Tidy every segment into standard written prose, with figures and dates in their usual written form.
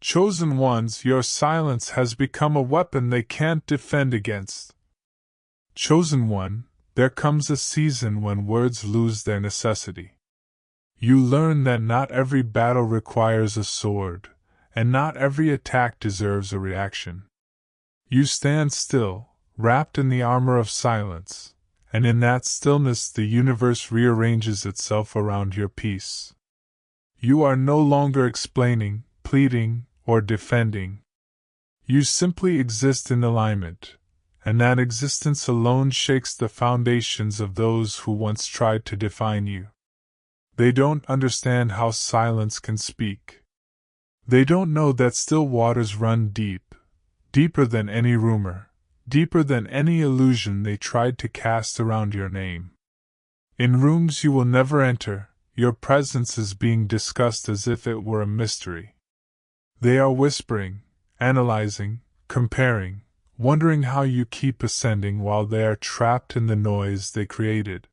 Chosen ones, your silence has become a weapon they can't defend against. Chosen one, there comes a season when words lose their necessity. You learn that not every battle requires a sword, and not every attack deserves a reaction. You stand still, wrapped in the armor of silence, and in that stillness the universe rearranges itself around your peace. You are no longer explaining, pleading, or defending. You simply exist in alignment, and that existence alone shakes the foundations of those who once tried to define you. They don't understand how silence can speak. They don't know that still waters run deep, deeper than any rumor, deeper than any illusion they tried to cast around your name. In rooms you will never enter, your presence is being discussed as if it were a mystery. They are whispering, analyzing, comparing, wondering how you keep ascending while they are trapped in the noise they created.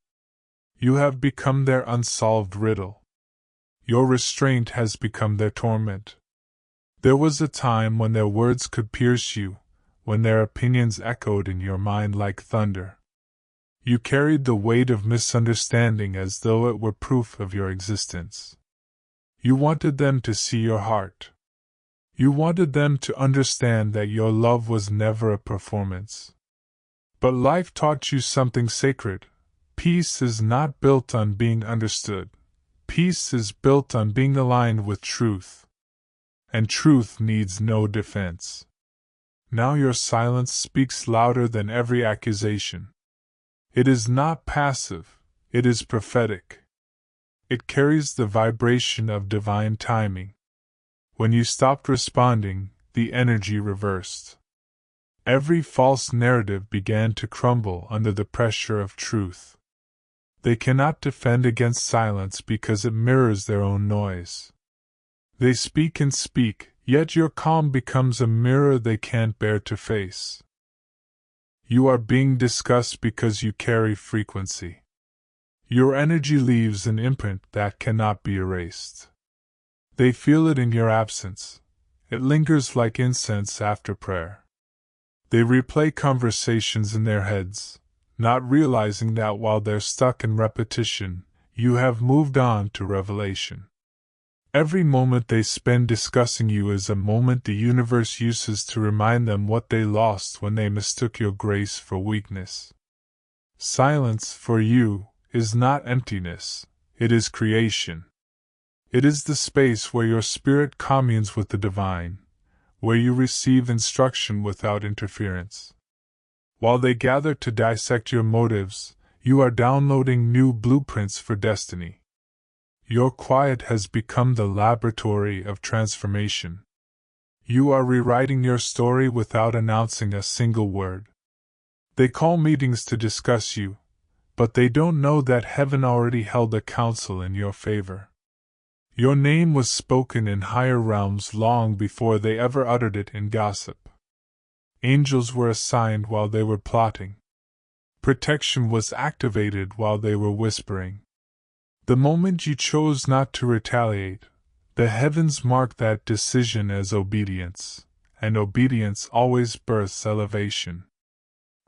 You have become their unsolved riddle. Your restraint has become their torment. There was a time when their words could pierce you, when their opinions echoed in your mind like thunder. You carried the weight of misunderstanding as though it were proof of your existence. You wanted them to see your heart. You wanted them to understand that your love was never a performance. But life taught you something sacred. Peace is not built on being understood. Peace is built on being aligned with truth. And truth needs no defense. Now your silence speaks louder than every accusation. It is not passive, it is prophetic. It carries the vibration of divine timing. When you stopped responding, the energy reversed. Every false narrative began to crumble under the pressure of truth. They cannot defend against silence because it mirrors their own noise. They speak and speak, yet your calm becomes a mirror they can't bear to face. You are being discussed because you carry frequency. Your energy leaves an imprint that cannot be erased. They feel it in your absence. It lingers like incense after prayer. They replay conversations in their heads, not realizing that while they're stuck in repetition, you have moved on to revelation. Every moment they spend discussing you is a moment the universe uses to remind them what they lost when they mistook your grace for weakness. Silence, for you, is not emptiness, it is creation. It is the space where your spirit communes with the divine, where you receive instruction without interference. While they gather to dissect your motives, you are downloading new blueprints for destiny. Your quiet has become the laboratory of transformation. You are rewriting your story without announcing a single word. They call meetings to discuss you, but they don't know that heaven already held a council in your favor. Your name was spoken in higher realms long before they ever uttered it in gossip. Angels were assigned while they were plotting. Protection was activated while they were whispering. The moment you chose not to retaliate, the heavens marked that decision as obedience, and obedience always births elevation.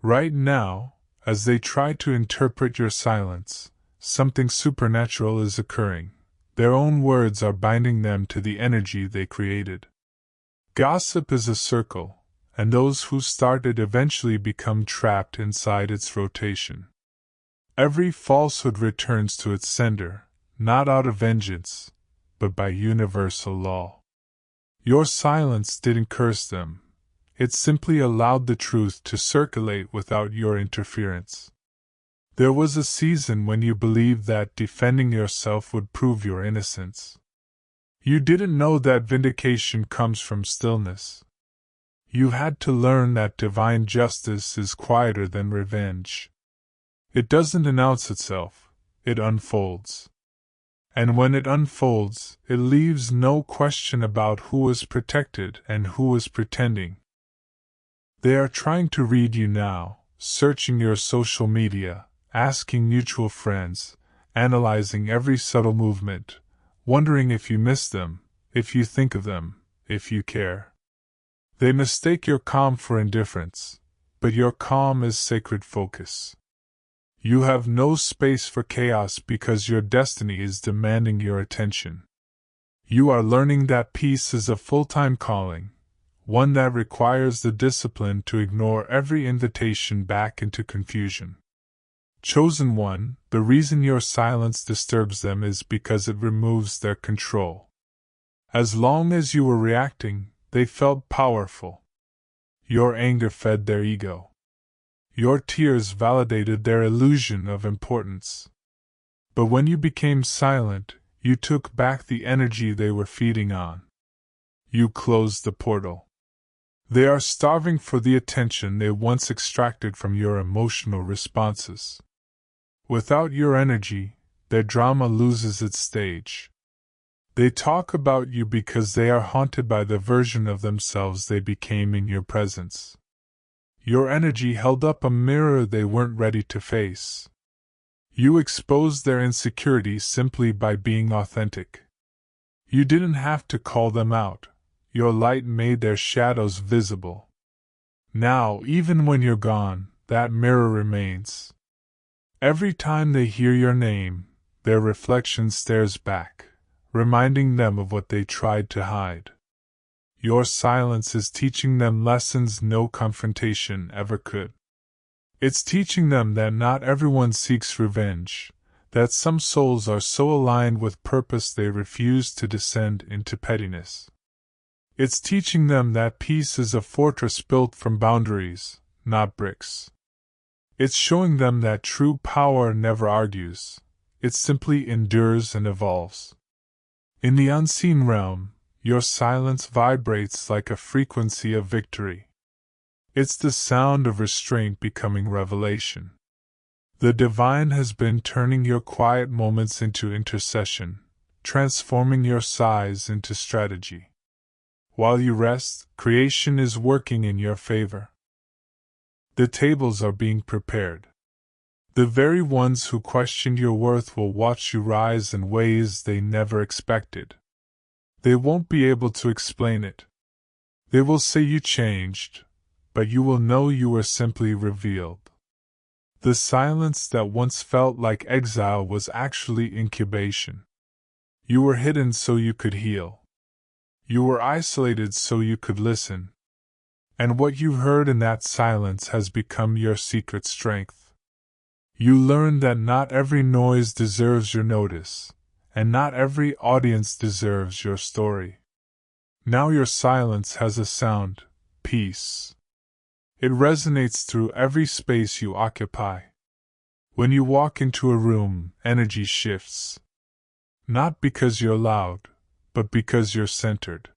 Right now, as they try to interpret your silence, something supernatural is occurring. Their own words are binding them to the energy they created. Gossip is a circle, and those who start it eventually become trapped inside its rotation. Every falsehood returns to its sender, not out of vengeance, but by universal law. Your silence didn't curse them. It simply allowed the truth to circulate without your interference. There was a season when you believed that defending yourself would prove your innocence. You didn't know that vindication comes from stillness. You had to learn that divine justice is quieter than revenge. It doesn't announce itself, it unfolds. And when it unfolds, it leaves no question about who was protected and who was pretending. They are trying to read you now, searching your social media, asking mutual friends, analyzing every subtle movement, wondering if you miss them, if you think of them, if you care. They mistake your calm for indifference, but your calm is sacred focus. You have no space for chaos because your destiny is demanding your attention. You are learning that peace is a full-time calling, one that requires the discipline to ignore every invitation back into confusion. Chosen one, the reason your silence disturbs them is because it removes their control. As long as you were reacting, they felt powerful. Your anger fed their ego. Your tears validated their illusion of importance. But when you became silent, you took back the energy they were feeding on. You closed the portal. They are starving for the attention they once extracted from your emotional responses. Without your energy, their drama loses its stage. They talk about you because they are haunted by the version of themselves they became in your presence. Your energy held up a mirror they weren't ready to face. You exposed their insecurities simply by being authentic. You didn't have to call them out. Your light made their shadows visible. Now, even when you're gone, that mirror remains. Every time they hear your name, their reflection stares back, reminding them of what they tried to hide. Your silence is teaching them lessons no confrontation ever could. It's teaching them that not everyone seeks revenge, that some souls are so aligned with purpose they refuse to descend into pettiness. It's teaching them that peace is a fortress built from boundaries, not bricks. It's showing them that true power never argues, it simply endures and evolves. In the unseen realm, your silence vibrates like a frequency of victory. It's the sound of restraint becoming revelation. The divine has been turning your quiet moments into intercession, transforming your sighs into strategy. While you rest, creation is working in your favor. The tables are being prepared. The very ones who questioned your worth will watch you rise in ways they never expected. They won't be able to explain it. They will say you changed, but you will know you were simply revealed. The silence that once felt like exile was actually incubation. You were hidden so you could heal. You were isolated so you could listen. And what you heard in that silence has become your secret strength. You learned that not every noise deserves your notice, and not every audience deserves your story. Now your silence has a sound, peace. It resonates through every space you occupy. When you walk into a room, energy shifts. Not because you're loud, but because you're centered.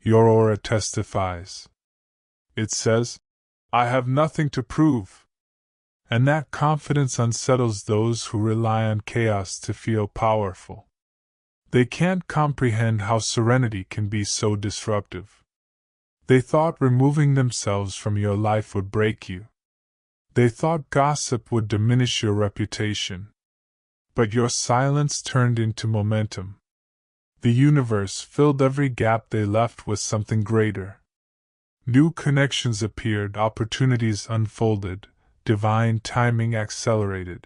Your aura testifies. It says, "I have nothing to prove." And that confidence unsettles those who rely on chaos to feel powerful. They can't comprehend how serenity can be so disruptive. They thought removing themselves from your life would break you. They thought gossip would diminish your reputation. But your silence turned into momentum. The universe filled every gap they left with something greater. New connections appeared, opportunities unfolded, divine timing accelerated.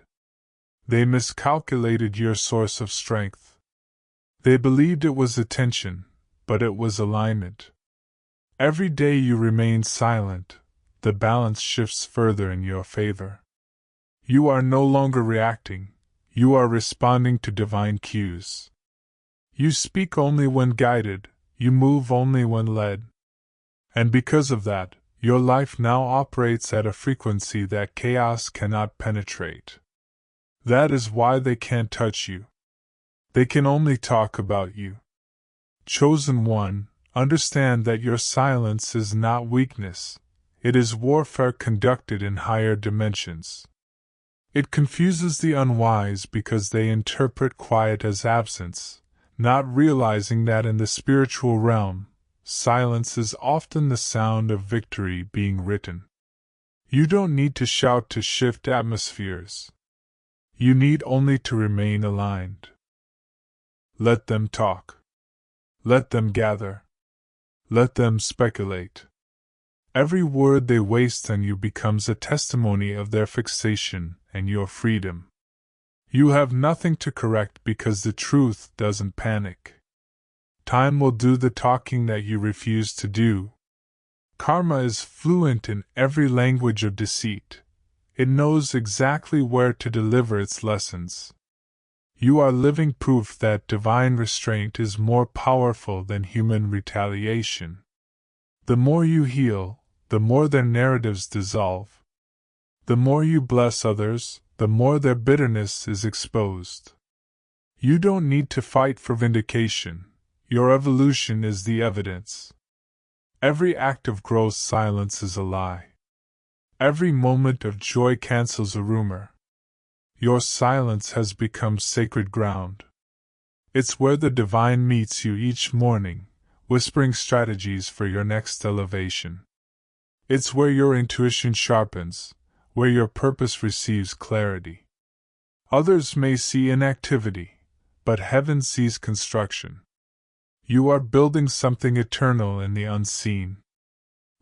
They miscalculated your source of strength. They believed it was attention, but it was alignment. Every day you remain silent, the balance shifts further in your favor. You are no longer reacting, you are responding to divine cues. You speak only when guided, you move only when led. And because of that, your life now operates at a frequency that chaos cannot penetrate. That is why they can't touch you. They can only talk about you. Chosen one, understand that your silence is not weakness, it is warfare conducted in higher dimensions. It confuses the unwise because they interpret quiet as absence, not realizing that in the spiritual realm, silence is often the sound of victory being written. You don't need to shout to shift atmospheres. You need only to remain aligned. Let them talk. Let them gather. Let them speculate. Every word they waste on you becomes a testimony of their fixation and your freedom. You have nothing to correct because the truth doesn't panic. Time will do the talking that you refuse to do. Karma is fluent in every language of deceit. It knows exactly where to deliver its lessons. You are living proof that divine restraint is more powerful than human retaliation. The more you heal, the more their narratives dissolve. The more you bless others, the more their bitterness is exposed. You don't need to fight for vindication. Your evolution is the evidence. Every act of gross silence is a lie. Every moment of joy cancels a rumor. Your silence has become sacred ground. It's where the divine meets you each morning, whispering strategies for your next elevation. It's where your intuition sharpens, where your purpose receives clarity. Others may see inactivity, but heaven sees construction. You are building something eternal in the unseen.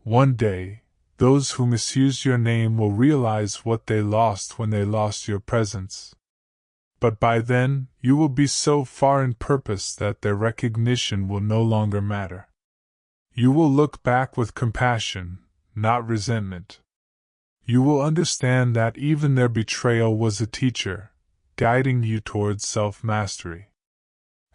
One day, those who misuse your name will realize what they lost when they lost your presence. But by then, you will be so far in purpose that their recognition will no longer matter. You will look back with compassion, not resentment. You will understand that even their betrayal was a teacher, guiding you towards self-mastery.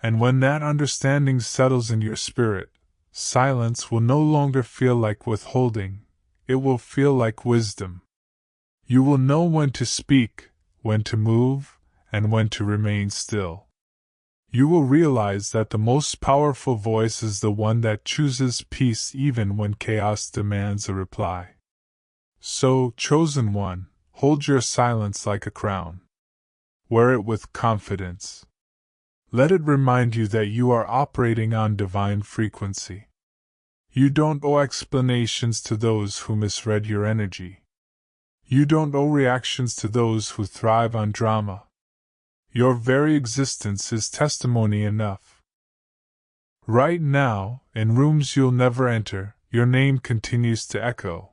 And when that understanding settles in your spirit, silence will no longer feel like withholding, it will feel like wisdom. You will know when to speak, when to move, and when to remain still. You will realize that the most powerful voice is the one that chooses peace even when chaos demands a reply. So, chosen one, hold your silence like a crown. Wear it with confidence. Let it remind you that you are operating on divine frequency. You don't owe explanations to those who misread your energy. You don't owe reactions to those who thrive on drama. Your very existence is testimony enough. Right now, in rooms you'll never enter, your name continues to echo.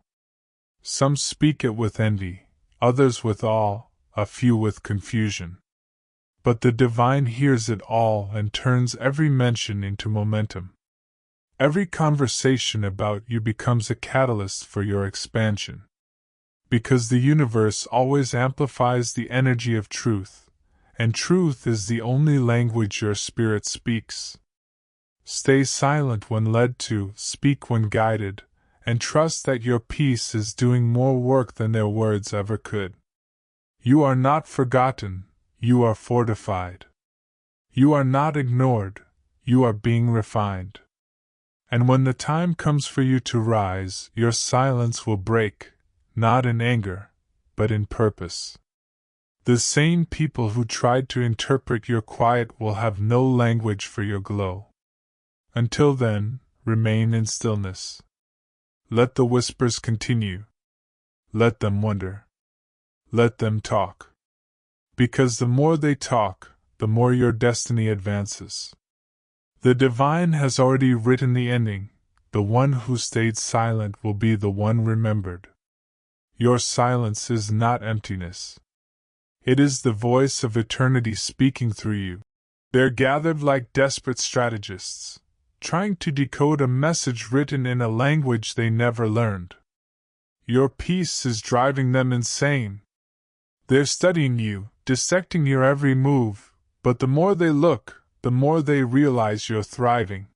Some speak it with envy, others with awe, a few with confusion. But the divine hears it all and turns every mention into momentum. Every conversation about you becomes a catalyst for your expansion. Because the universe always amplifies the energy of truth, and truth is the only language your spirit speaks. Stay silent when led to, speak when guided, and trust that your peace is doing more work than their words ever could. You are not forgotten. You are fortified. You are not ignored, you are being refined. And when the time comes for you to rise, your silence will break, not in anger, but in purpose. The same people who tried to interpret your quiet will have no language for your glow. Until then, remain in stillness. Let the whispers continue. Let them wonder. Let them talk. Because the more they talk, the more your destiny advances. The divine has already written the ending. The one who stayed silent will be the one remembered. Your silence is not emptiness. It is the voice of eternity speaking through you. They're gathered like desperate strategists, trying to decode a message written in a language they never learned. Your peace is driving them insane. They're studying you, dissecting your every move, but the more they look, the more they realize you're thriving.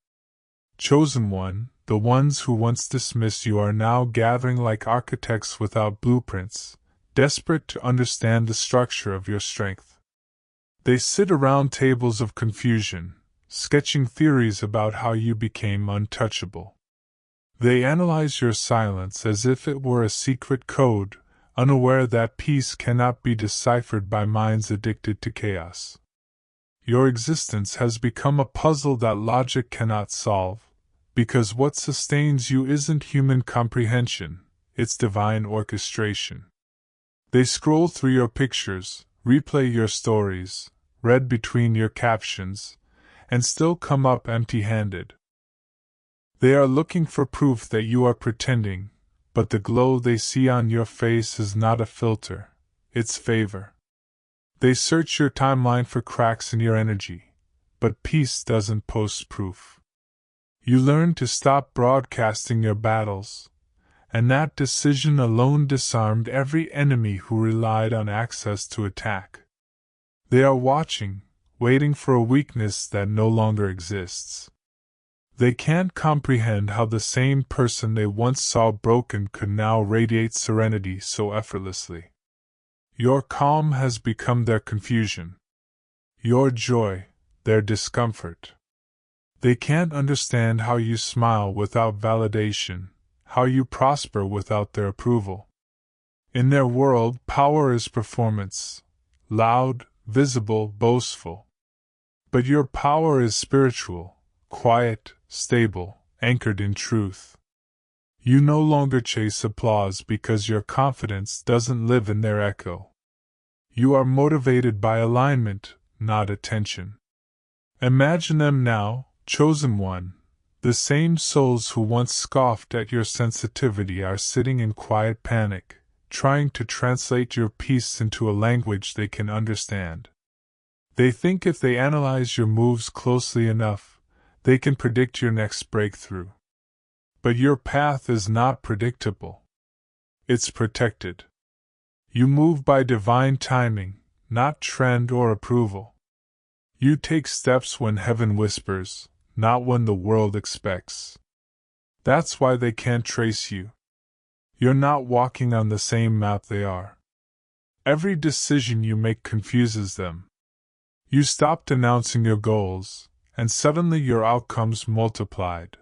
Chosen one, the ones who once dismissed you are now gathering like architects without blueprints, desperate to understand the structure of your strength. They sit around tables of confusion, sketching theories about how you became untouchable. They analyze your silence as if it were a secret code, unaware that peace cannot be deciphered by minds addicted to chaos. Your existence has become a puzzle that logic cannot solve, because what sustains you isn't human comprehension, it's divine orchestration. They scroll through your pictures, replay your stories, read between your captions, and still come up empty-handed. They are looking for proof that you are pretending, but the glow they see on your face is not a filter, it's favor. They search your timeline for cracks in your energy, but peace doesn't post proof. You learn to stop broadcasting your battles, and that decision alone disarmed every enemy who relied on access to attack. They are watching, waiting for a weakness that no longer exists. They can't comprehend how the same person they once saw broken could now radiate serenity so effortlessly. Your calm has become their confusion. Your joy, their discomfort. They can't understand how you smile without validation, how you prosper without their approval. In their world, power is performance, loud, visible, boastful. But your power is spiritual, quiet, stable, anchored in truth. You no longer chase applause because your confidence doesn't live in their echo. You are motivated by alignment, not attention. Imagine them now, chosen one. The same souls who once scoffed at your sensitivity are sitting in quiet panic, trying to translate your peace into a language they can understand. They think if they analyze your moves closely enough, they can predict your next breakthrough. But your path is not predictable. It's protected. You move by divine timing, not trend or approval. You take steps when heaven whispers, not when the world expects. That's why they can't trace you. You're not walking on the same map they are. Every decision you make confuses them. You stopped announcing your goals, and suddenly your outcomes multiplied.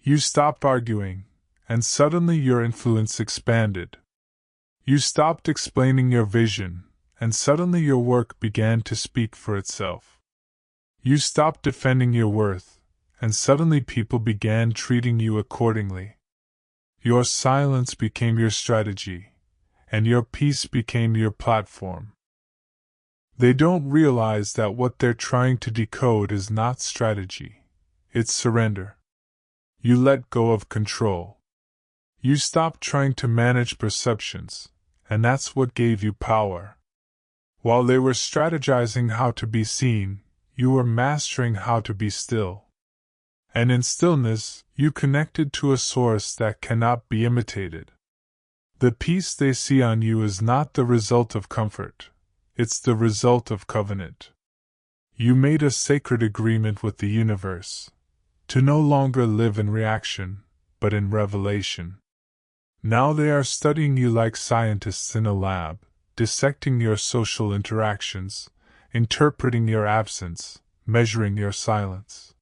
You stopped arguing, and suddenly your influence expanded. You stopped explaining your vision, and suddenly your work began to speak for itself. You stopped defending your worth, and suddenly people began treating you accordingly. Your silence became your strategy, and your peace became your platform. They don't realize that what they're trying to decode is not strategy, it's surrender. You let go of control. You stopped trying to manage perceptions, and that's what gave you power. While they were strategizing how to be seen, you were mastering how to be still. And in stillness, you connected to a source that cannot be imitated. The peace they see on you is not the result of comfort, it's the result of covenant. You made a sacred agreement with the universe, to no longer live in reaction, but in revelation. Now they are studying you like scientists in a lab, dissecting your social interactions, interpreting your absence, measuring your silence.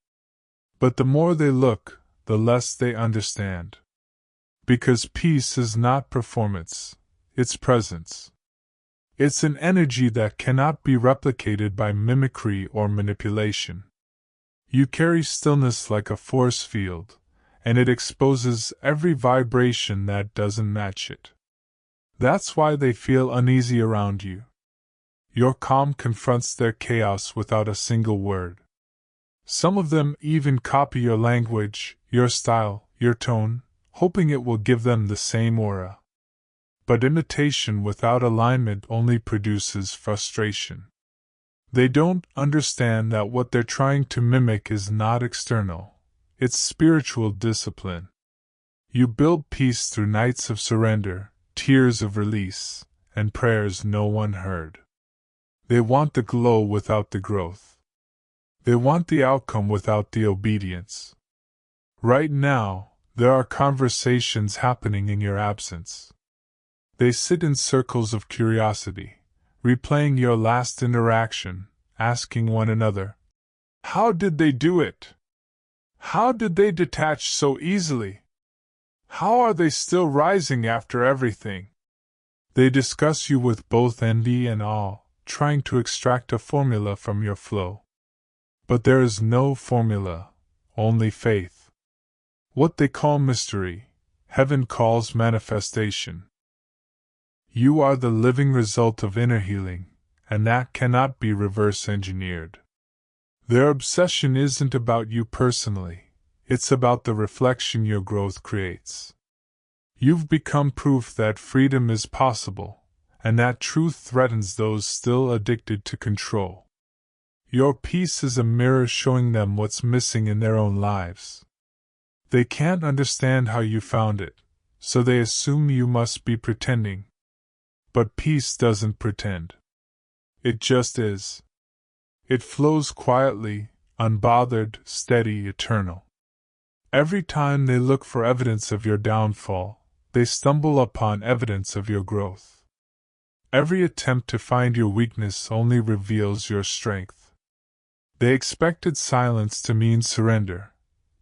But the more they look, the less they understand. Because peace is not performance, it's presence. It's an energy that cannot be replicated by mimicry or manipulation. You carry stillness like a force field, and it exposes every vibration that doesn't match it. That's why they feel uneasy around you. Your calm confronts their chaos without a single word. Some of them even copy your language, your style, your tone, hoping it will give them the same aura. But imitation without alignment only produces frustration. They don't understand that what they're trying to mimic is not external, it's spiritual discipline. You build peace through nights of surrender, tears of release, and prayers no one heard. They want the glow without the growth. They want the outcome without the obedience. Right now, there are conversations happening in your absence. They sit in circles of curiosity, replaying your last interaction, asking one another, "How did they do it? How did they detach so easily? How are they still rising after everything?" They discuss you with both envy and awe, trying to extract a formula from your flow. But there is no formula, only faith. What they call mystery, heaven calls manifestation. You are the living result of inner healing, and that cannot be reverse engineered. Their obsession isn't about you personally, It's about the reflection your growth creates. You've become proof that freedom is possible, and that truth threatens those still addicted to control. Your peace is a mirror showing them what's missing in their own lives. They can't understand how you found it, so they assume you must be pretending. But peace doesn't pretend. It just is. It flows quietly, unbothered, steady, eternal. Every time they look for evidence of your downfall, they stumble upon evidence of your growth. Every attempt to find your weakness only reveals your strength. They expected silence to mean surrender,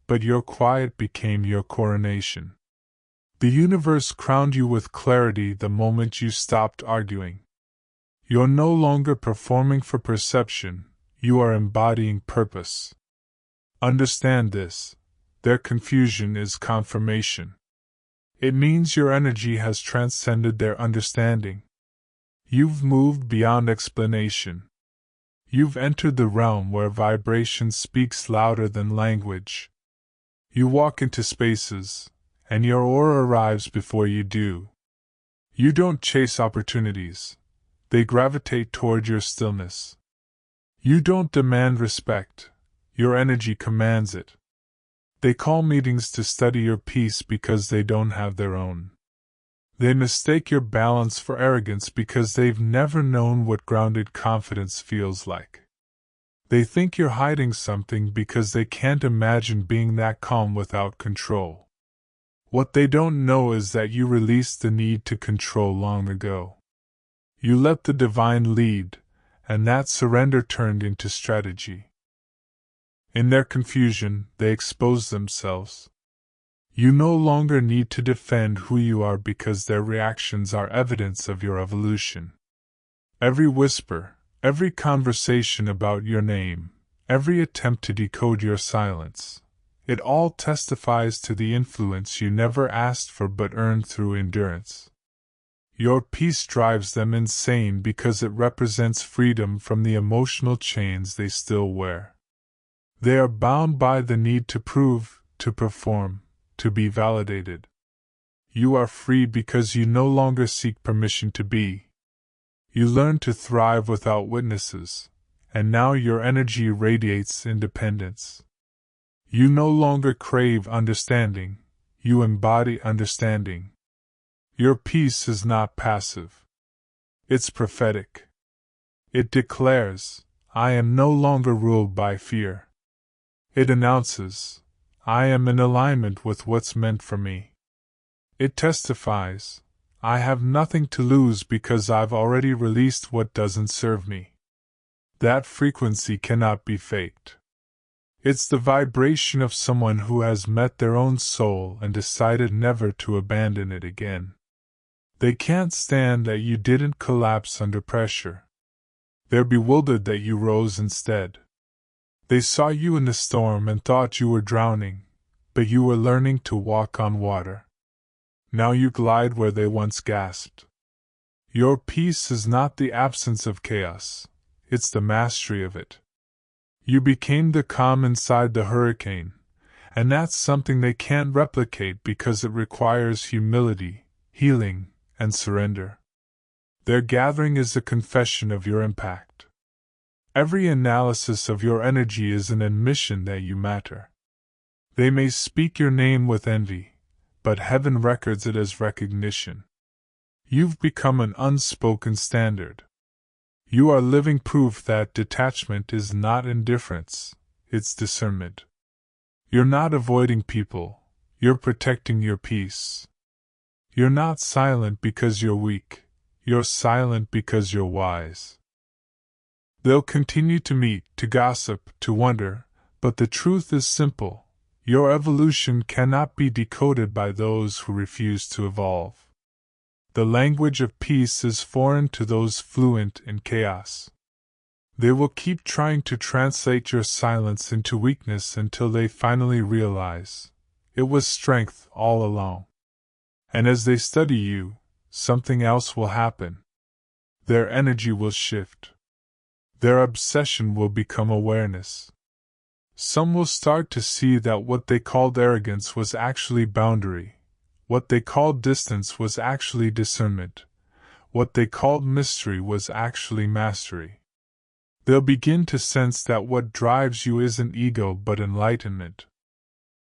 but your quiet became your coronation. The universe crowned you with clarity the moment you stopped arguing. You're no longer performing for perception, you are embodying purpose. Understand this. Their confusion is confirmation. It means your energy has transcended their understanding. You've moved beyond explanation. You've entered the realm where vibration speaks louder than language. You walk into spaces, and your aura arrives before you do. You don't chase opportunities. They gravitate toward your stillness. You don't demand respect. Your energy commands it. They call meetings to study your peace because they don't have their own. They mistake your balance for arrogance because they've never known what grounded confidence feels like. They think you're hiding something because they can't imagine being that calm without control. What they don't know is that you released the need to control long ago. You let the divine lead, and that surrender turned into strategy. In their confusion, they expose themselves. You no longer need to defend who you are because their reactions are evidence of your evolution. Every whisper, every conversation about your name, every attempt to decode your silence, it all testifies to the influence you never asked for but earned through endurance. Your peace drives them insane because it represents freedom from the emotional chains they still wear. They are bound by the need to prove, to perform, to be validated. You are free because you no longer seek permission to be. You learn to thrive without witnesses, and now your energy radiates independence. You no longer crave understanding, you embody understanding. Your peace is not passive. It's prophetic. It declares, I am no longer ruled by fear. It announces, I am in alignment with what's meant for me. It testifies, I have nothing to lose because I've already released what doesn't serve me. That frequency cannot be faked. It's the vibration of someone who has met their own soul and decided never to abandon it again. They can't stand that you didn't collapse under pressure. They're bewildered that you rose instead. They saw you in the storm and thought you were drowning, but you were learning to walk on water. Now you glide where they once gasped. Your peace is not the absence of chaos, it's the mastery of it. You became the calm inside the hurricane, and that's something they can't replicate because it requires humility, healing, and surrender. Their gathering is a confession of your impact. Every analysis of your energy is an admission that you matter. They may speak your name with envy, but heaven records it as recognition. You've become an unspoken standard. You are living proof that detachment is not indifference, it's discernment. You're not avoiding people, you're protecting your peace. You're not silent because you're weak, you're silent because you're wise. They'll continue to meet, to gossip, to wonder, but the truth is simple. Your evolution cannot be decoded by those who refuse to evolve. The language of peace is foreign to those fluent in chaos. They will keep trying to translate your silence into weakness until they finally realize it was strength all along. And as they study you, something else will happen. Their energy will shift. Their obsession will become awareness. Some will start to see that what they called arrogance was actually boundary, what they called distance was actually discernment, what they called mystery was actually mastery. They'll begin to sense that what drives you isn't ego but enlightenment.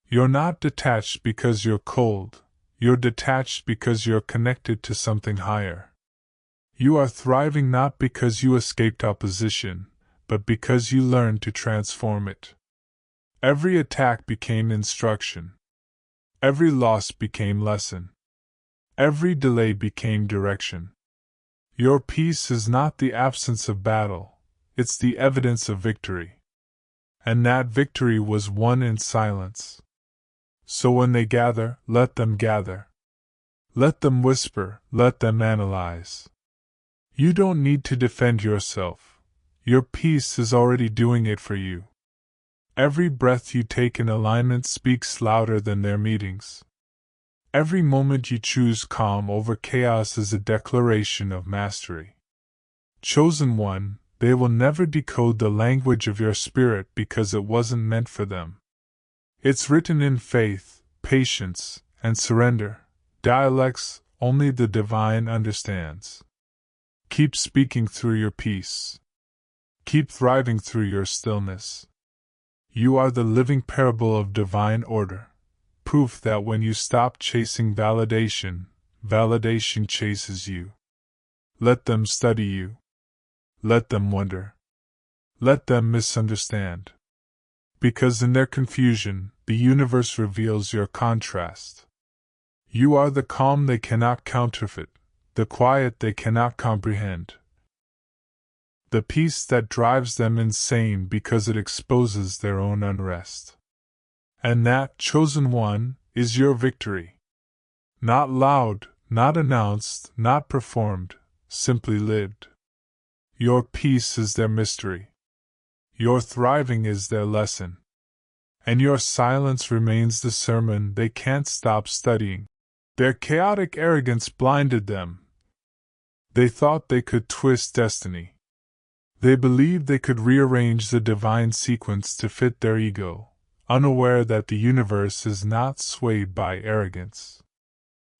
You're not detached because you're cold, you're detached because you're connected to something higher. You are thriving not because you escaped opposition, but because you learned to transform it. Every attack became instruction. Every loss became lesson. Every delay became direction. Your peace is not the absence of battle, it's the evidence of victory. And that victory was won in silence. So when they gather, let them gather. Let them whisper, let them analyze. You don't need to defend yourself. Your peace is already doing it for you. Every breath you take in alignment speaks louder than their meetings. Every moment you choose calm over chaos is a declaration of mastery. Chosen one, they will never decode the language of your spirit because it wasn't meant for them. It's written in faith, patience, and surrender, dialects only the divine understands. Keep speaking through your peace. Keep thriving through your stillness. You are the living parable of divine order, proof that when you stop chasing validation, validation chases you. Let them study you. Let them wonder. Let them misunderstand. Because in their confusion, the universe reveals your contrast. You are the calm they cannot counterfeit, the quiet they cannot comprehend. The peace that drives them insane because it exposes their own unrest. And that, chosen one, is your victory. Not loud, not announced, not performed, simply lived. Your peace is their mystery. Your thriving is their lesson. And your silence remains the sermon they can't stop studying. Their chaotic arrogance blinded them. They thought they could twist destiny. They believed they could rearrange the divine sequence to fit their ego, unaware that the universe is not swayed by arrogance.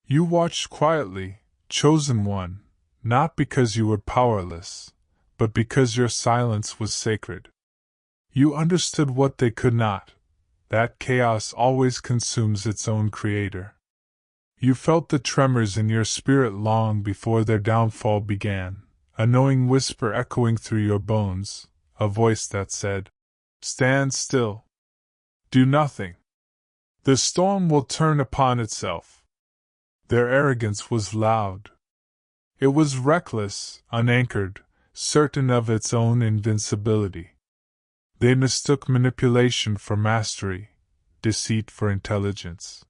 You watched quietly, chosen one, not because you were powerless, but because your silence was sacred. You understood what they could not, that chaos always consumes its own creator. You felt the tremors in your spirit long before their downfall began, a knowing whisper echoing through your bones, a voice that said, "Stand still. Do nothing. The storm will turn upon itself." Their arrogance was loud. It was reckless, unanchored, certain of its own invincibility. They mistook manipulation for mastery, deceit for intelligence.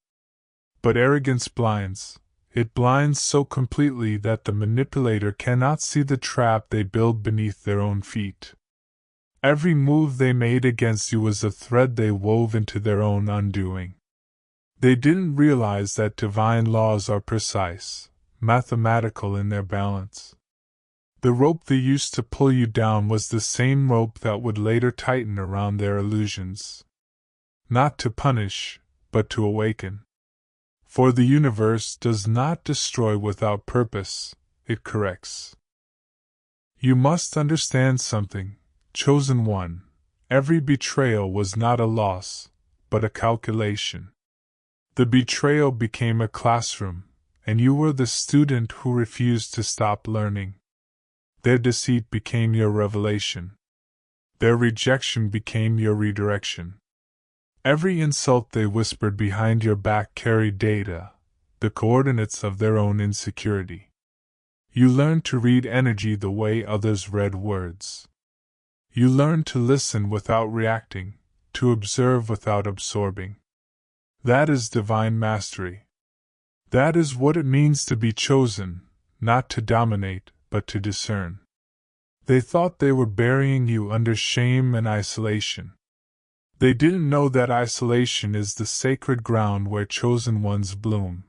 But arrogance blinds. It blinds so completely that the manipulator cannot see the trap they build beneath their own feet. Every move they made against you was a thread they wove into their own undoing. They didn't realize that divine laws are precise, mathematical in their balance. The rope they used to pull you down was the same rope that would later tighten around their illusions. Not to punish, but to awaken. For the universe does not destroy without purpose, it corrects. You must understand something, chosen one. Every betrayal was not a loss, but a calculation. The betrayal became a classroom, and you were the student who refused to stop learning. Their deceit became your revelation. Their rejection became your redirection. Every insult they whispered behind your back carried data, the coordinates of their own insecurity. You learned to read energy the way others read words. You learned to listen without reacting, to observe without absorbing. That is divine mastery. That is what it means to be chosen, not to dominate, but to discern. They thought they were burying you under shame and isolation. They didn't know that isolation is the sacred ground where chosen ones bloom.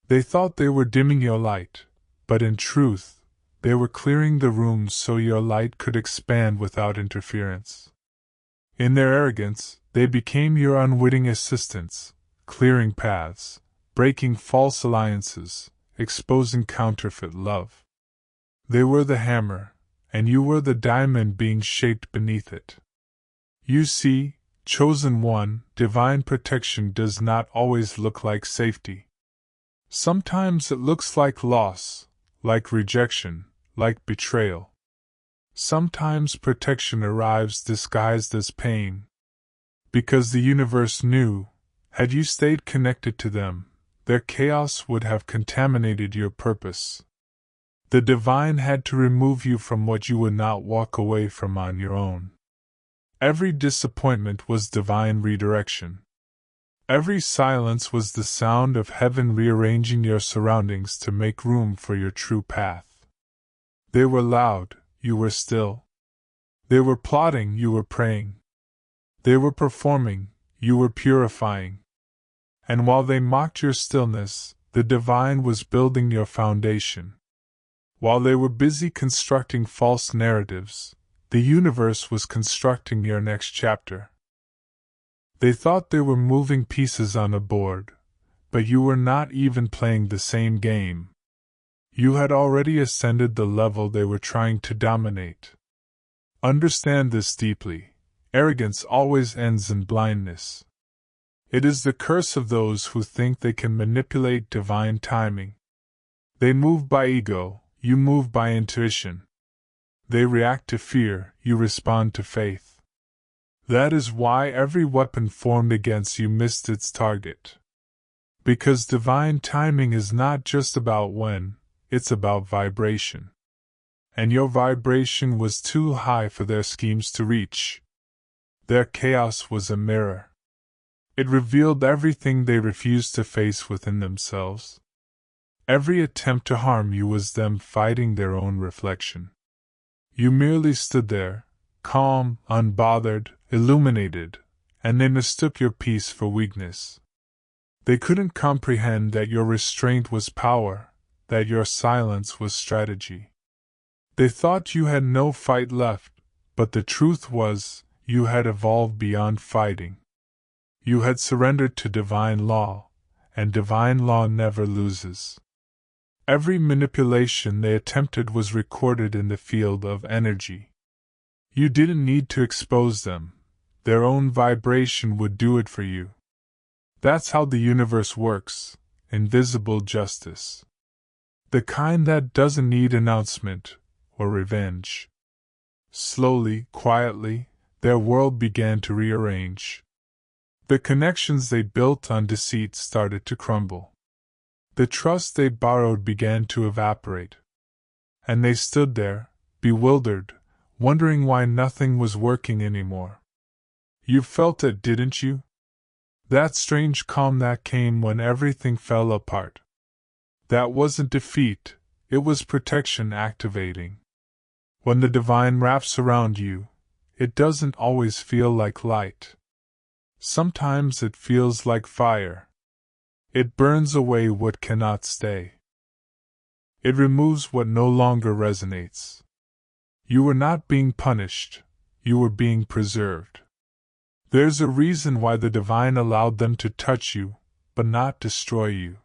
They thought they were dimming your light, but in truth, they were clearing the room so your light could expand without interference. In their arrogance, they became your unwitting assistants, clearing paths, breaking false alliances, exposing counterfeit love. They were the hammer, and you were the diamond being shaped beneath it. You see, chosen one, divine protection does not always look like safety. Sometimes it looks like loss, like rejection, like betrayal. Sometimes protection arrives disguised as pain. Because the universe knew, had you stayed connected to them, their chaos would have contaminated your purpose. The divine had to remove you from what you would not walk away from on your own. Every disappointment was divine redirection. Every silence was the sound of heaven rearranging your surroundings to make room for your true path. They were loud, you were still. They were plotting, you were praying. They were performing, you were purifying. And while they mocked your stillness, the divine was building your foundation. While they were busy constructing false narratives, the universe was constructing your next chapter. They thought they were moving pieces on a board, but you were not even playing the same game. You had already ascended the level they were trying to dominate. Understand this deeply. Arrogance always ends in blindness. It is the curse of those who think they can manipulate divine timing. They move by ego, you move by intuition. They react to fear, you respond to faith. That is why every weapon formed against you missed its target. Because divine timing is not just about when, it's about vibration. And your vibration was too high for their schemes to reach. Their chaos was a mirror. It revealed everything they refused to face within themselves. Every attempt to harm you was them fighting their own reflection. You merely stood there, calm, unbothered, illuminated, and they mistook your peace for weakness. They couldn't comprehend that your restraint was power, that your silence was strategy. They thought you had no fight left, but the truth was, you had evolved beyond fighting. You had surrendered to divine law, and divine law never loses. Every manipulation they attempted was recorded in the field of energy. You didn't need to expose them, their own vibration would do it for you. That's how the universe works, invisible justice. The kind that doesn't need announcement or revenge. Slowly, quietly, their world began to rearrange. The connections they built on deceit started to crumble. The trust they borrowed began to evaporate. And they stood there, bewildered, wondering why nothing was working anymore. You felt it, didn't you? That strange calm that came when everything fell apart. That wasn't defeat, it was protection activating. When the divine wraps around you, it doesn't always feel like light. Sometimes it feels like fire. It burns away what cannot stay. It removes what no longer resonates. You were not being punished, you were being preserved. There's a reason why the divine allowed them to touch you, but not destroy you.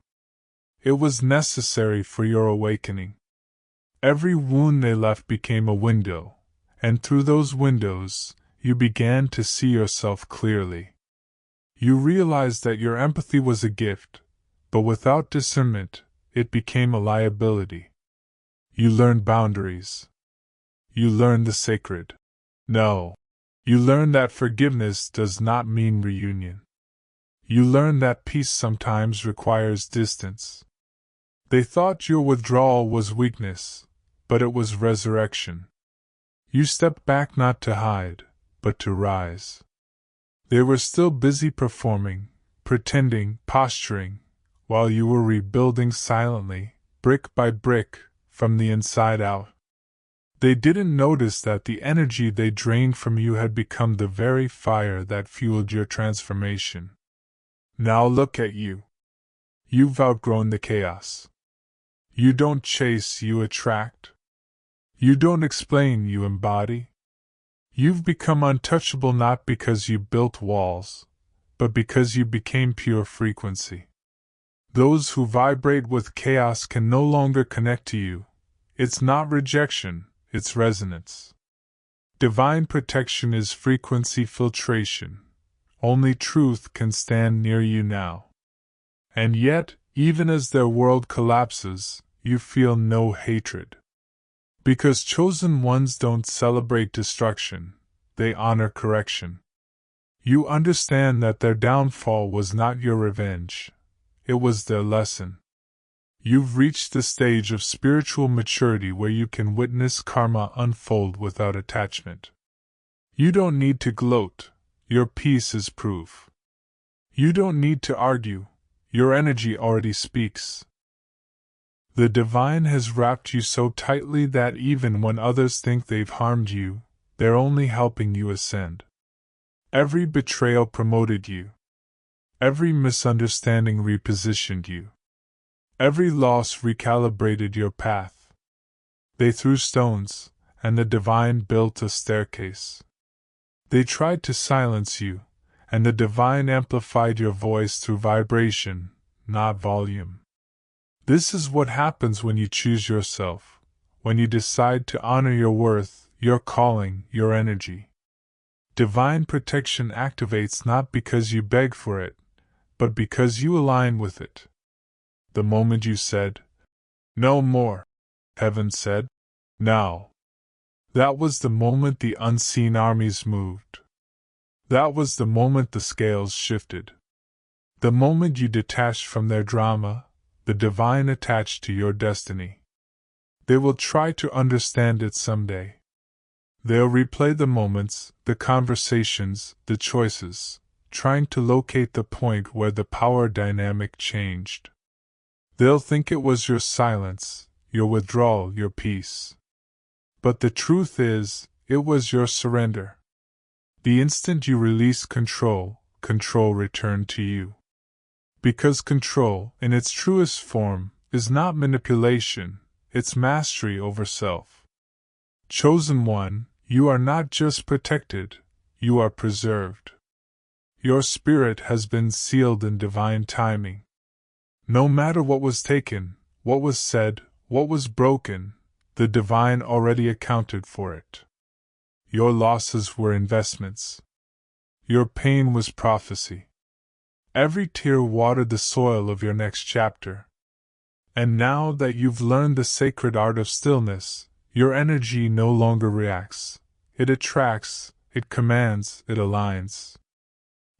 It was necessary for your awakening. Every wound they left became a window, and through those windows, you began to see yourself clearly. You realized that your empathy was a gift, but without discernment, it became a liability. You learned boundaries. You learned the sacred. No. You learned that forgiveness does not mean reunion. You learned that peace sometimes requires distance. They thought your withdrawal was weakness, but it was resurrection. You stepped back not to hide, but to rise. They were still busy performing, pretending, posturing, while you were rebuilding silently, brick by brick, from the inside out. They didn't notice that the energy they drained from you had become the very fire that fueled your transformation. Now look at you. You've outgrown the chaos. You don't chase, you attract. You don't explain, you embody. You've become untouchable not because you built walls, but because you became pure frequency. Those who vibrate with chaos can no longer connect to you. It's not rejection, it's resonance. Divine protection is frequency filtration. Only truth can stand near you now. And yet, even as their world collapses, you feel no hatred. Because chosen ones don't celebrate destruction, they honor correction. You understand that their downfall was not your revenge, it was their lesson. You've reached the stage of spiritual maturity where you can witness karma unfold without attachment. You don't need to gloat, your peace is proof. You don't need to argue, your energy already speaks. The divine has wrapped you so tightly that even when others think they've harmed you, they're only helping you ascend. Every betrayal promoted you. Every misunderstanding repositioned you. Every loss recalibrated your path. They threw stones, and the divine built a staircase. They tried to silence you, and the divine amplified your voice through vibration, not volume. This is what happens when you choose yourself, when you decide to honor your worth, your calling, your energy. Divine protection activates not because you beg for it, but because you align with it. The moment you said, "No more," heaven said, "Now." That was the moment the unseen armies moved. That was the moment the scales shifted. The moment you detached from their drama, the divine attached to your destiny. They will try to understand it someday. They'll replay the moments, the conversations, the choices, trying to locate the point where the power dynamic changed. They'll think it was your silence, your withdrawal, your peace. But the truth is, it was your surrender. The instant you released control, control returned to you. Because control, in its truest form, is not manipulation, it's mastery over self. Chosen one, you are not just protected, you are preserved. Your spirit has been sealed in divine timing. No matter what was taken, what was said, what was broken, the divine already accounted for it. Your losses were investments. Your pain was prophecy. Every tear watered the soil of your next chapter. And now that you've learned the sacred art of stillness, your energy no longer reacts. It attracts, it commands, it aligns.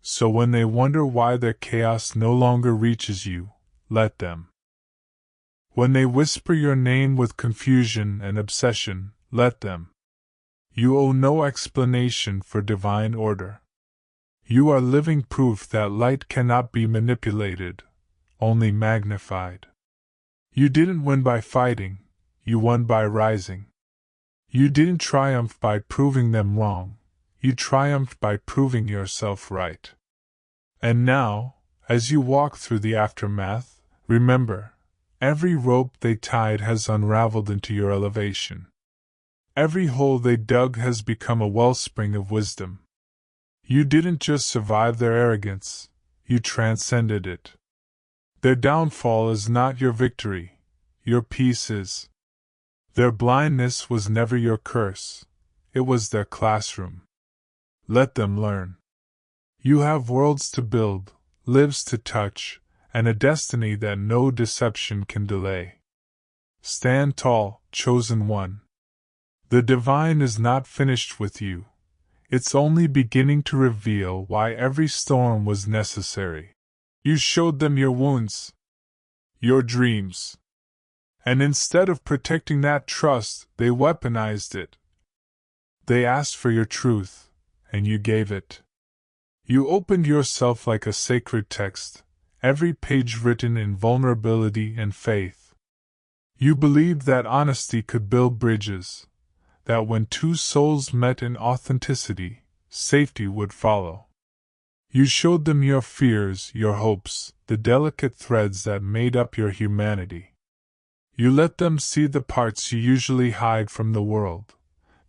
So when they wonder why their chaos no longer reaches you, let them. When they whisper your name with confusion and obsession, let them. You owe no explanation for divine order. You are living proof that light cannot be manipulated, only magnified. You didn't win by fighting, you won by rising. You didn't triumph by proving them wrong, you triumphed by proving yourself right. And now, as you walk through the aftermath, remember, every rope they tied has unraveled into your elevation. Every hole they dug has become a wellspring of wisdom. You didn't just survive their arrogance, you transcended it. Their downfall is not your victory, your peace is. Their blindness was never your curse, it was their classroom. Let them learn. You have worlds to build, lives to touch, and a destiny that no deception can delay. Stand tall, chosen one. The divine is not finished with you. It's only beginning to reveal why every storm was necessary. You showed them your wounds, your dreams. And instead of protecting that trust, they weaponized it. They asked for your truth, and you gave it. You opened yourself like a sacred text, every page written in vulnerability and faith. You believed that honesty could build bridges, that when two souls met in authenticity, safety would follow. You showed them your fears, your hopes, the delicate threads that made up your humanity. You let them see the parts you usually hide from the world,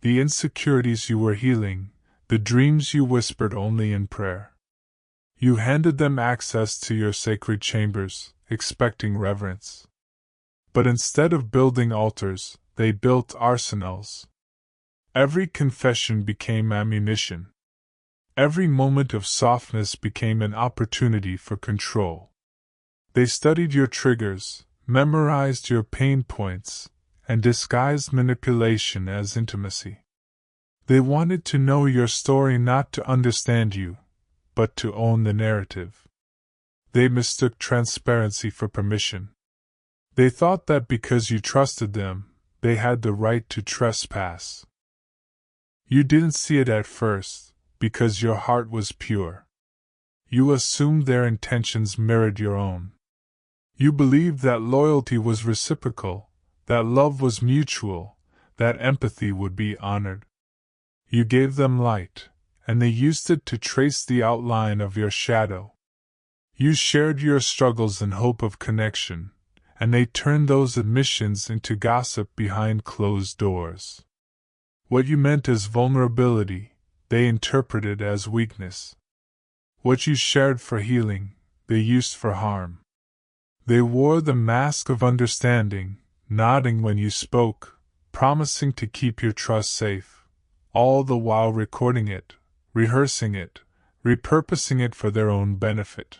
the insecurities you were healing, the dreams you whispered only in prayer. You handed them access to your sacred chambers, expecting reverence. But instead of building altars, they built arsenals. Every confession became ammunition. Every moment of softness became an opportunity for control. They studied your triggers, memorized your pain points, and disguised manipulation as intimacy. They wanted to know your story, not to understand you, but to own the narrative. They mistook transparency for permission. They thought that because you trusted them, they had the right to trespass. You didn't see it at first, because your heart was pure. You assumed their intentions mirrored your own. You believed that loyalty was reciprocal, that love was mutual, that empathy would be honored. You gave them light, and they used it to trace the outline of your shadow. You shared your struggles in hope of connection, and they turned those admissions into gossip behind closed doors. What you meant as vulnerability, they interpreted as weakness. What you shared for healing, they used for harm. They wore the mask of understanding, nodding when you spoke, promising to keep your trust safe, all the while recording it, rehearsing it, repurposing it for their own benefit.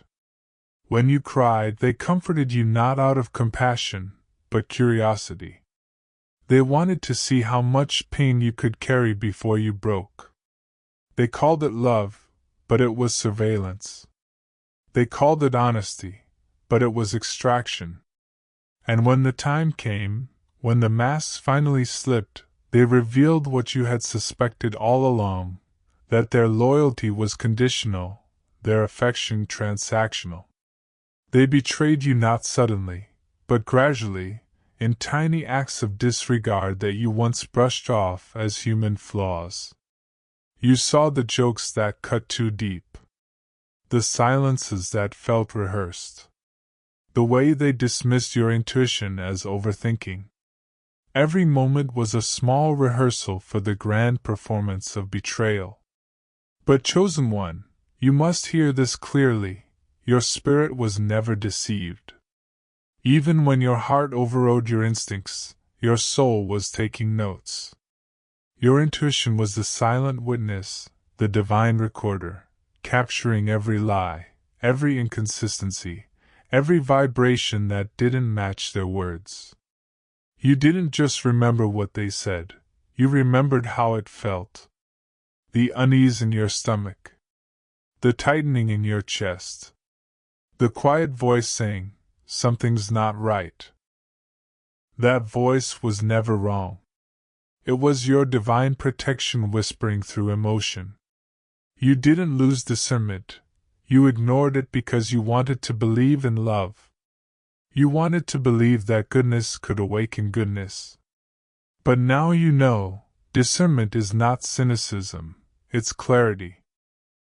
When you cried, they comforted you not out of compassion, but curiosity. They wanted to see how much pain you could carry before you broke. They called it love, but it was surveillance. They called it honesty, but it was extraction. And when the time came, when the masks finally slipped, they revealed what you had suspected all along, that their loyalty was conditional, their affection transactional. They betrayed you not suddenly, but gradually, in tiny acts of disregard that you once brushed off as human flaws. You saw the jokes that cut too deep, the silences that felt rehearsed, the way they dismissed your intuition as overthinking. Every moment was a small rehearsal for the grand performance of betrayal. But chosen one, you must hear this clearly, your spirit was never deceived. Even when your heart overrode your instincts, your soul was taking notes. Your intuition was the silent witness, the divine recorder, capturing every lie, every inconsistency, every vibration that didn't match their words. You didn't just remember what they said, you remembered how it felt. The unease in your stomach, the tightening in your chest, the quiet voice saying, "Something's not right." That voice was never wrong. It was your divine protection whispering through emotion. You didn't lose discernment, you ignored it because you wanted to believe in love. You wanted to believe that goodness could awaken goodness. But now you know, discernment is not cynicism, it's clarity.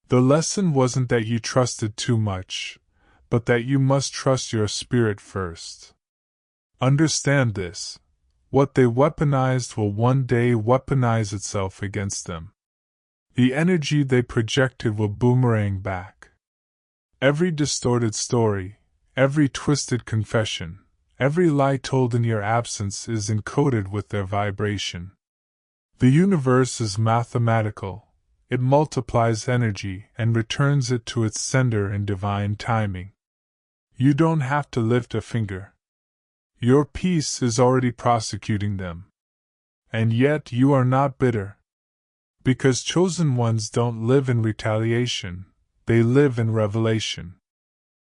The lesson wasn't that you trusted too much, but that you must trust your spirit first. Understand this. What they weaponized will one day weaponize itself against them. The energy they projected will boomerang back. Every distorted story, every twisted confession, every lie told in your absence is encoded with their vibration. The universe is mathematical. It multiplies energy and returns it to its sender in divine timing. You don't have to lift a finger. Your peace is already prosecuting them. And yet you are not bitter. Because chosen ones don't live in retaliation, they live in revelation.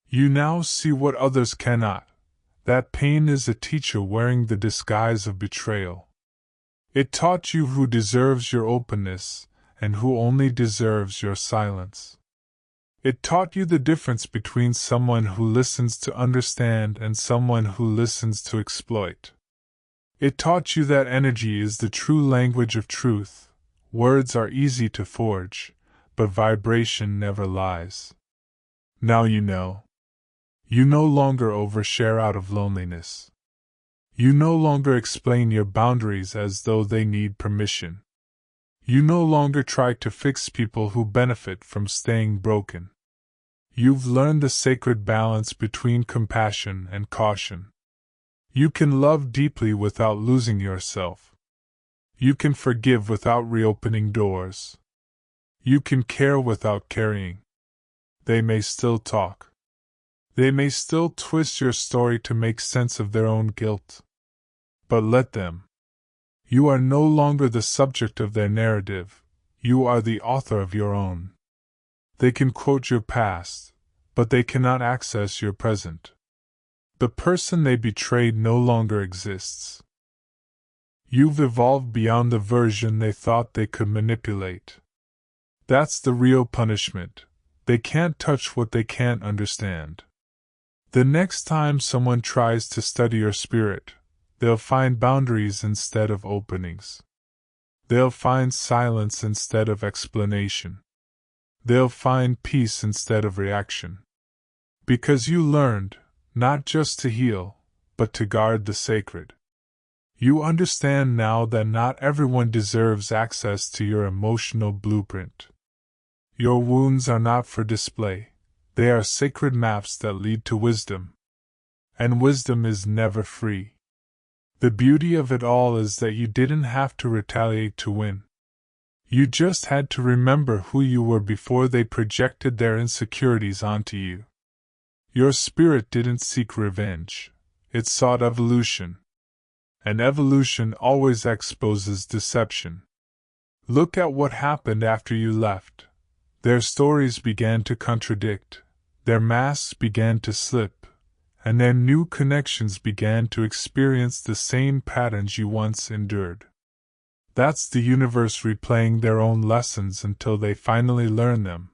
You now see what others cannot. That pain is a teacher wearing the disguise of betrayal. It taught you who deserves your openness, and who only deserves your silence. It taught you the difference between someone who listens to understand and someone who listens to exploit. It taught you that energy is the true language of truth. Words are easy to forge, but vibration never lies. Now you know. You no longer overshare out of loneliness. You no longer explain your boundaries as though they need permission. You no longer try to fix people who benefit from staying broken. You've learned the sacred balance between compassion and caution. You can love deeply without losing yourself. You can forgive without reopening doors. You can care without carrying. They may still talk. They may still twist your story to make sense of their own guilt. But let them. You are no longer the subject of their narrative, you are the author of your own. They can quote your past, but they cannot access your present. The person they betrayed no longer exists. You've evolved beyond the version they thought they could manipulate. That's the real punishment. They can't touch what they can't understand. The next time someone tries to study your spirit, they'll find boundaries instead of openings. They'll find silence instead of explanation. They'll find peace instead of reaction. Because you learned, not just to heal, but to guard the sacred. You understand now that not everyone deserves access to your emotional blueprint. Your wounds are not for display, they are sacred maps that lead to wisdom. And wisdom is never free. The beauty of it all is that you didn't have to retaliate to win. You just had to remember who you were before they projected their insecurities onto you. Your spirit didn't seek revenge, it sought evolution. And evolution always exposes deception. Look at what happened after you left. Their stories began to contradict, their masks began to slip, and their new connections began to experience the same patterns you once endured. That's the universe replaying their own lessons until they finally learn them.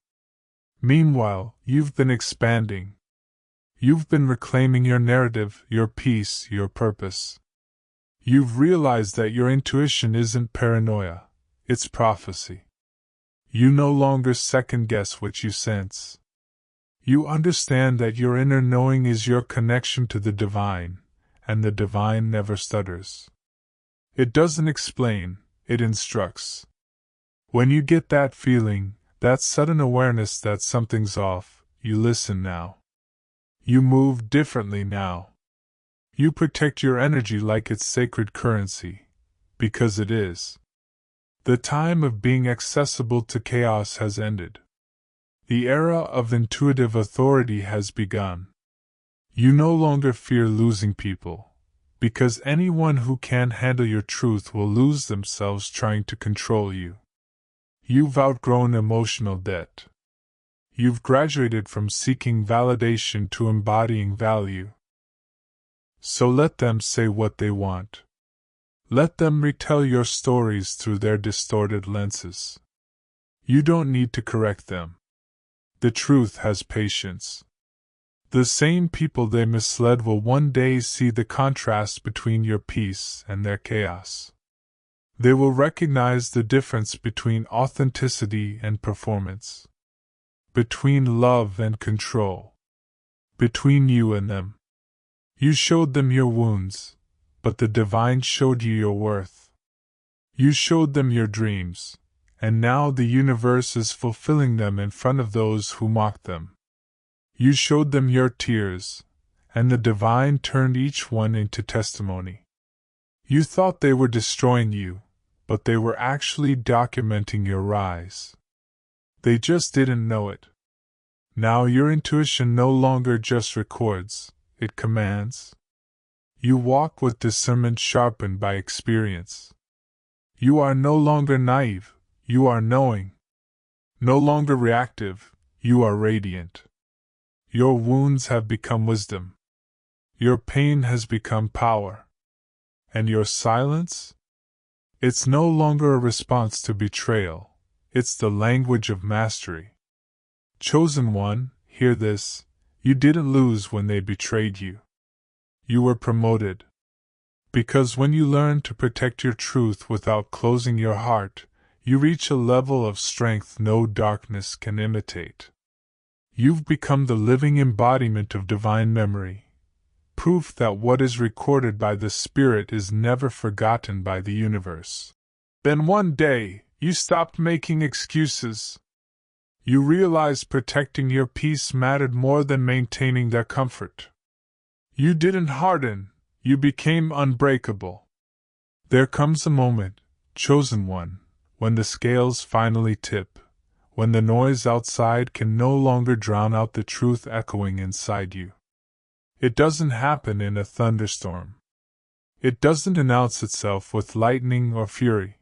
Meanwhile, you've been expanding. You've been reclaiming your narrative, your peace, your purpose. You've realized that your intuition isn't paranoia, it's prophecy. You no longer second-guess what you sense. You understand that your inner knowing is your connection to the divine, and the divine never stutters. It doesn't explain, it instructs. When you get that feeling, that sudden awareness that something's off, you listen now. You move differently now. You protect your energy like it's sacred currency, because it is. The time of being accessible to chaos has ended. The era of intuitive authority has begun. You no longer fear losing people, because anyone who can't handle your truth will lose themselves trying to control you. You've outgrown emotional debt. You've graduated from seeking validation to embodying value. So let them say what they want. Let them retell your stories through their distorted lenses. You don't need to correct them. The truth has patience. The same people they misled will one day see the contrast between your peace and their chaos. They will recognize the difference between authenticity and performance. Between love and control. Between you and them. You showed them your wounds, but the divine showed you your worth. You showed them your dreams, and now the universe is fulfilling them in front of those who mocked them. You showed them your tears, and the divine turned each one into testimony. You thought they were destroying you, but they were actually documenting your rise. They just didn't know it. Now your intuition no longer just records, it commands. You walk with discernment sharpened by experience. You are no longer naive, you are knowing. No longer reactive, you are radiant. Your wounds have become wisdom. Your pain has become power. And your silence? It's no longer a response to betrayal, it's the language of mastery. Chosen one, hear this, you didn't lose when they betrayed you. You were promoted. Because when you learn to protect your truth without closing your heart, you reach a level of strength no darkness can imitate. You've become the living embodiment of divine memory, proof that what is recorded by the Spirit is never forgotten by the universe. Then one day, you stopped making excuses. You realized protecting your peace mattered more than maintaining their comfort. You didn't harden, you became unbreakable. There comes a moment, chosen one, when the scales finally tip, when the noise outside can no longer drown out the truth echoing inside you. It doesn't happen in a thunderstorm. It doesn't announce itself with lightning or fury.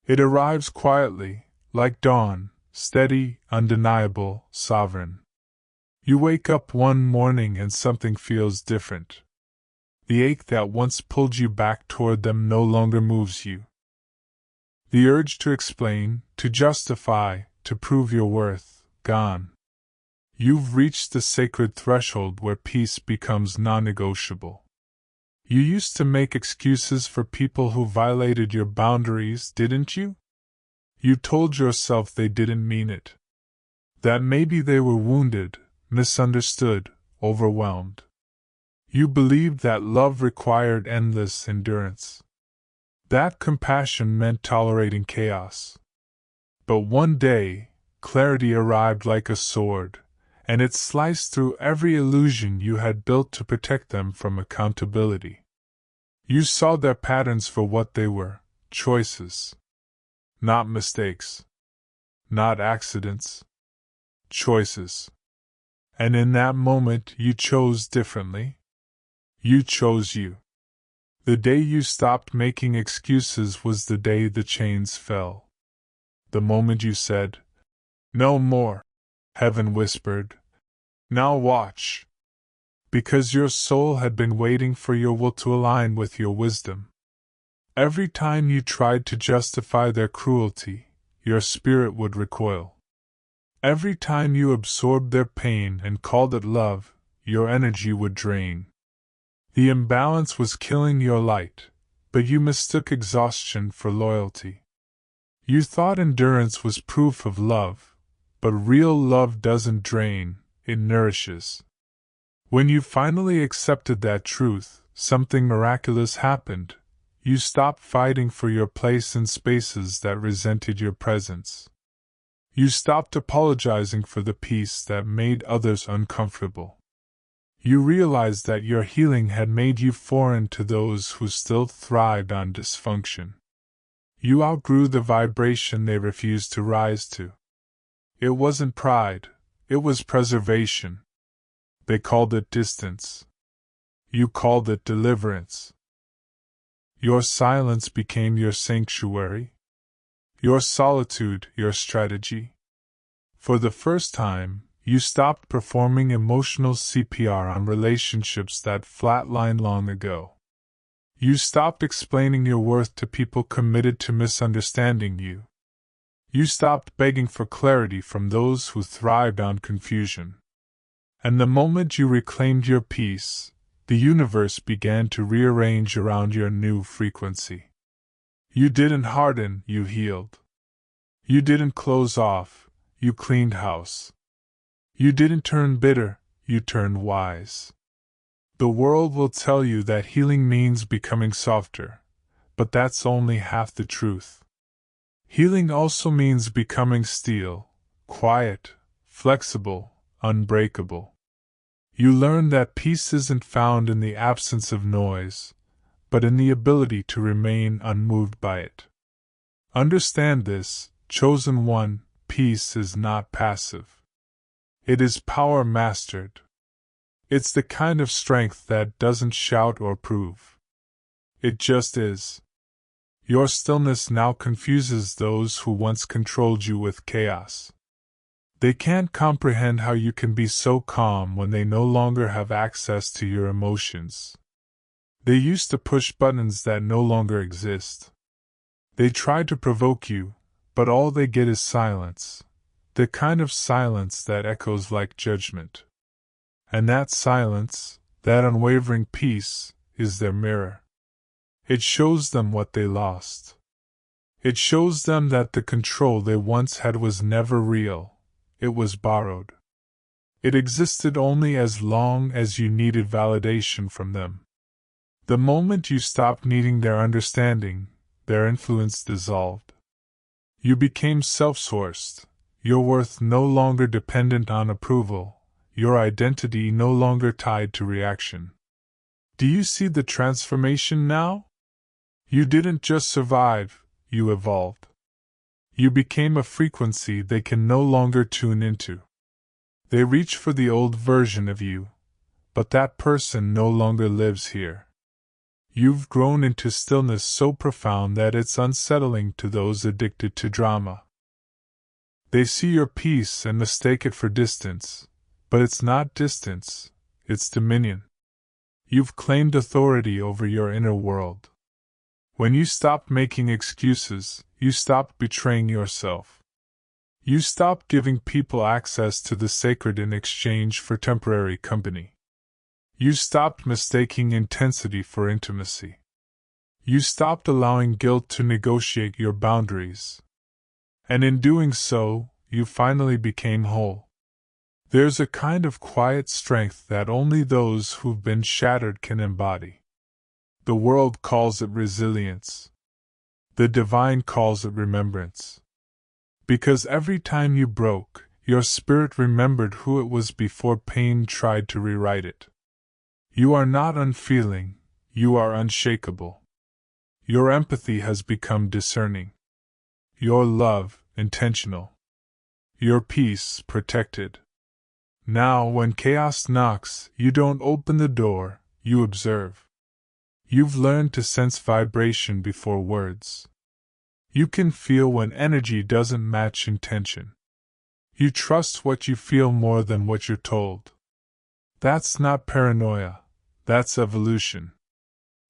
It arrives quietly, like dawn, steady, undeniable, sovereign. You wake up one morning and something feels different. The ache that once pulled you back toward them no longer moves you. The urge to explain, to justify, to prove your worth, gone. You've reached the sacred threshold where peace becomes non-negotiable. You used to make excuses for people who violated your boundaries, didn't you? You told yourself they didn't mean it. That maybe they were wounded, misunderstood, overwhelmed. You believed that love required endless endurance. That compassion meant tolerating chaos. But one day, clarity arrived like a sword, and it sliced through every illusion you had built to protect them from accountability. You saw their patterns for what they were, choices. Not mistakes. Not accidents. Choices. And in that moment you chose differently. You chose you. The day you stopped making excuses was the day the chains fell. The moment you said, "No more," heaven whispered, "Now watch." Because your soul had been waiting for your will to align with your wisdom. Every time you tried to justify their cruelty, your spirit would recoil. Every time you absorbed their pain and called it love, your energy would drain. The imbalance was killing your light, but you mistook exhaustion for loyalty. You thought endurance was proof of love, but real love doesn't drain, it nourishes. When you finally accepted that truth, something miraculous happened. You stopped fighting for your place in spaces that resented your presence. You stopped apologizing for the peace that made others uncomfortable. You realized that your healing had made you foreign to those who still thrived on dysfunction. You outgrew the vibration they refused to rise to. It wasn't pride, it was preservation. They called it distance. You called it deliverance. Your silence became your sanctuary. Your solitude, your strategy. For the first time, you stopped performing emotional CPR on relationships that flatlined long ago. You stopped explaining your worth to people committed to misunderstanding you. You stopped begging for clarity from those who thrived on confusion. And the moment you reclaimed your peace, the universe began to rearrange around your new frequency. You didn't harden, you healed. You didn't close off, you cleaned house. You didn't turn bitter, you turned wise. The world will tell you that healing means becoming softer, but that's only half the truth. Healing also means becoming steel, quiet, flexible, unbreakable. You learn that peace isn't found in the absence of noise, but in the ability to remain unmoved by it. Understand this, chosen one, peace is not passive. It is power mastered. It's the kind of strength that doesn't shout or prove. It just is. Your stillness now confuses those who once controlled you with chaos. They can't comprehend how you can be so calm when they no longer have access to your emotions. They used to push buttons that no longer exist. They try to provoke you, but all they get is silence. The kind of silence that echoes like judgment. And that silence, that unwavering peace, is their mirror. It shows them what they lost. It shows them that the control they once had was never real. It was borrowed. It existed only as long as you needed validation from them. The moment you stopped needing their understanding, their influence dissolved. You became self-sourced, your worth no longer dependent on approval, your identity no longer tied to reaction. Do you see the transformation now? You didn't just survive, you evolved. You became a frequency they can no longer tune into. They reach for the old version of you, but that person no longer lives here. You've grown into stillness so profound that it's unsettling to those addicted to drama. They see your peace and mistake it for distance, but it's not distance, it's dominion. You've claimed authority over your inner world. When you stopped making excuses, you stopped betraying yourself. You stopped giving people access to the sacred in exchange for temporary company. You stopped mistaking intensity for intimacy. You stopped allowing guilt to negotiate your boundaries. And in doing so, you finally became whole. There's a kind of quiet strength that only those who've been shattered can embody. The world calls it resilience. The divine calls it remembrance. Because every time you broke, your spirit remembered who it was before pain tried to rewrite it. You are not unfeeling, you are unshakable. Your empathy has become discerning. Your love, intentional. Your peace, protected. Now, when chaos knocks, you don't open the door, you observe. You've learned to sense vibration before words. You can feel when energy doesn't match intention. You trust what you feel more than what you're told. That's not paranoia, that's evolution.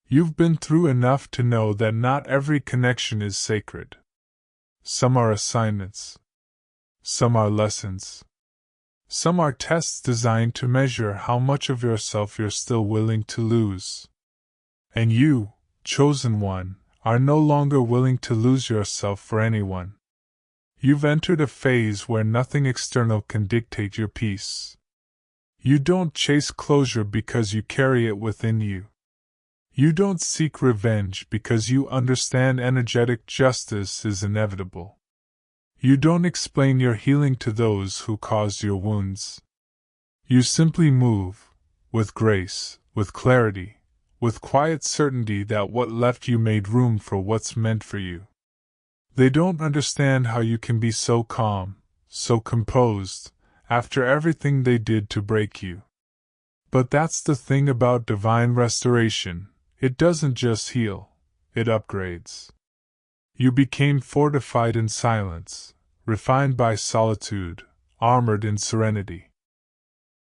You've been through enough to know that not every connection is sacred. Some are assignments. Some are lessons. Some are tests designed to measure how much of yourself you're still willing to lose. And you, chosen one, are no longer willing to lose yourself for anyone. You've entered a phase where nothing external can dictate your peace. You don't chase closure because you carry it within you. You don't seek revenge because you understand energetic justice is inevitable. You don't explain your healing to those who caused your wounds. You simply move, with grace, with clarity, with quiet certainty that what left you made room for what's meant for you. They don't understand how you can be so calm, so composed, after everything they did to break you. But that's the thing about divine restoration, it doesn't just heal, it upgrades. You became fortified in silence, refined by solitude, armored in serenity.